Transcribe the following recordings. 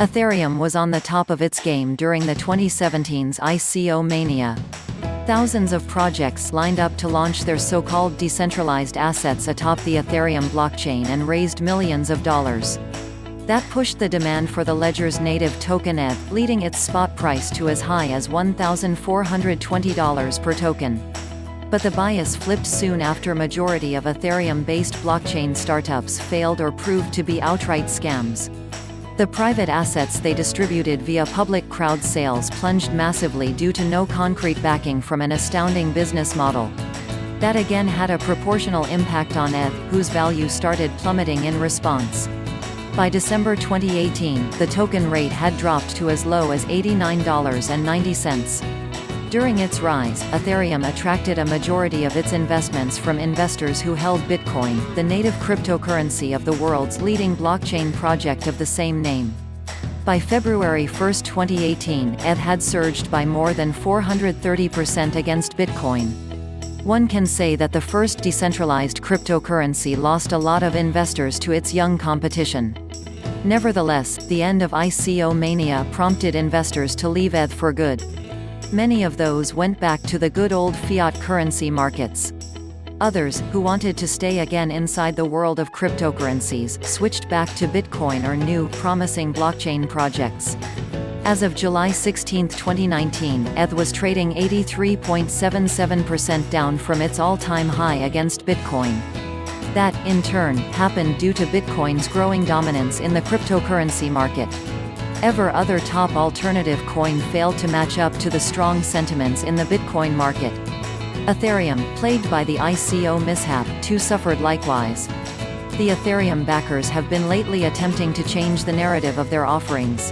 Ethereum was on the top of its game during the 2017's ICO mania. Thousands of projects lined up to launch their so-called decentralized assets atop the Ethereum blockchain and raised millions of dollars. That pushed the demand for the ledger's native token ETH, leading its spot price to as high as $1,420 per token. But the bias flipped soon after majority of Ethereum-based blockchain startups failed or proved to be outright scams. The private assets they distributed via public crowd sales plunged massively due to no concrete backing from an astounding business model. That again had a proportional impact on ETH, whose value started plummeting in response. By December 2018, the token rate had dropped to as low as $89.90. During its rise, Ethereum attracted a majority of its investments from investors who held Bitcoin, the native cryptocurrency of the world's leading blockchain project of the same name. By February 1, 2018, ETH had surged by more than 430% against Bitcoin. One can say that the first decentralized cryptocurrency lost a lot of investors to its young competition. Nevertheless, the end of ICO mania prompted investors to leave ETH for good. Many of those went back to the good old fiat currency markets. Others, who wanted to stay again inside the world of cryptocurrencies, switched back to Bitcoin or new, promising blockchain projects. As of July 16, 2019, ETH was trading 83.77% down from its all-time high against Bitcoin. That, in turn, happened due to Bitcoin's growing dominance in the cryptocurrency market. Ever other top alternative coin failed to match up to the strong sentiments in the Bitcoin market. Ethereum, plagued by the ICO mishap, too suffered likewise. The Ethereum backers have been lately attempting to change the narrative of their offerings.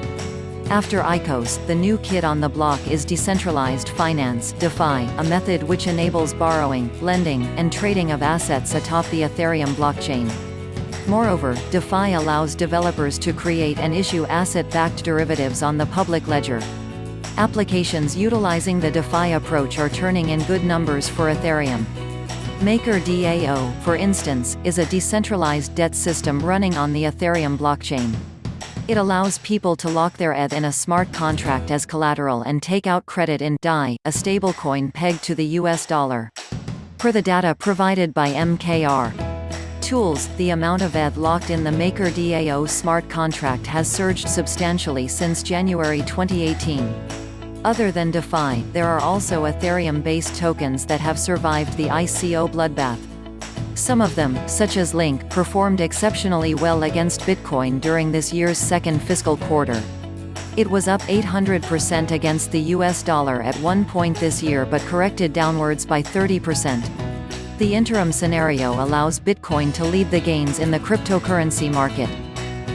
After ICOs, the new kid on the block is Decentralized Finance (DeFi), a method which enables borrowing, lending, and trading of assets atop the Ethereum blockchain. Moreover, DeFi allows developers to create and issue asset-backed derivatives on the public ledger. Applications utilizing the DeFi approach are turning in good numbers for Ethereum. MakerDAO, for instance, is a decentralized debt system running on the Ethereum blockchain. It allows people to lock their ETH in a smart contract as collateral and take out credit in DAI, a stablecoin pegged to the US dollar. Per the data provided by MKR Tools, the amount of ETH locked in the MakerDAO smart contract has surged substantially since January 2018. Other than DeFi, there are also Ethereum-based tokens that have survived the ICO bloodbath. Some of them, such as Link, performed exceptionally well against Bitcoin during this year's second fiscal quarter. It was up 800% against the US dollar at one point this year but corrected downwards by 30%. The interim scenario allows Bitcoin to lead the gains in the cryptocurrency market.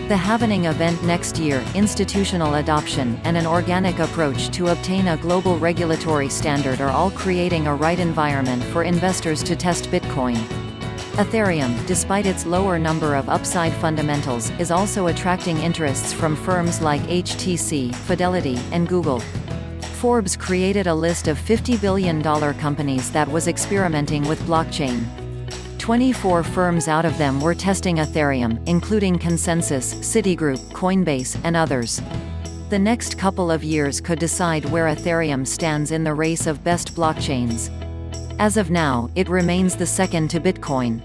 The halvening event next year, institutional adoption, and an organic approach to obtain a global regulatory standard are all creating a right environment for investors to test Bitcoin. Ethereum, despite its lower number of upside fundamentals, is also attracting interests from firms like HTC, Fidelity, and Google. Forbes created a list of $50 billion companies that was experimenting with blockchain. 24 firms out of them were testing Ethereum, including ConsenSys, Citigroup, Coinbase, and others. The next couple of years could decide where Ethereum stands in the race of best blockchains. As of now, it remains the second to Bitcoin.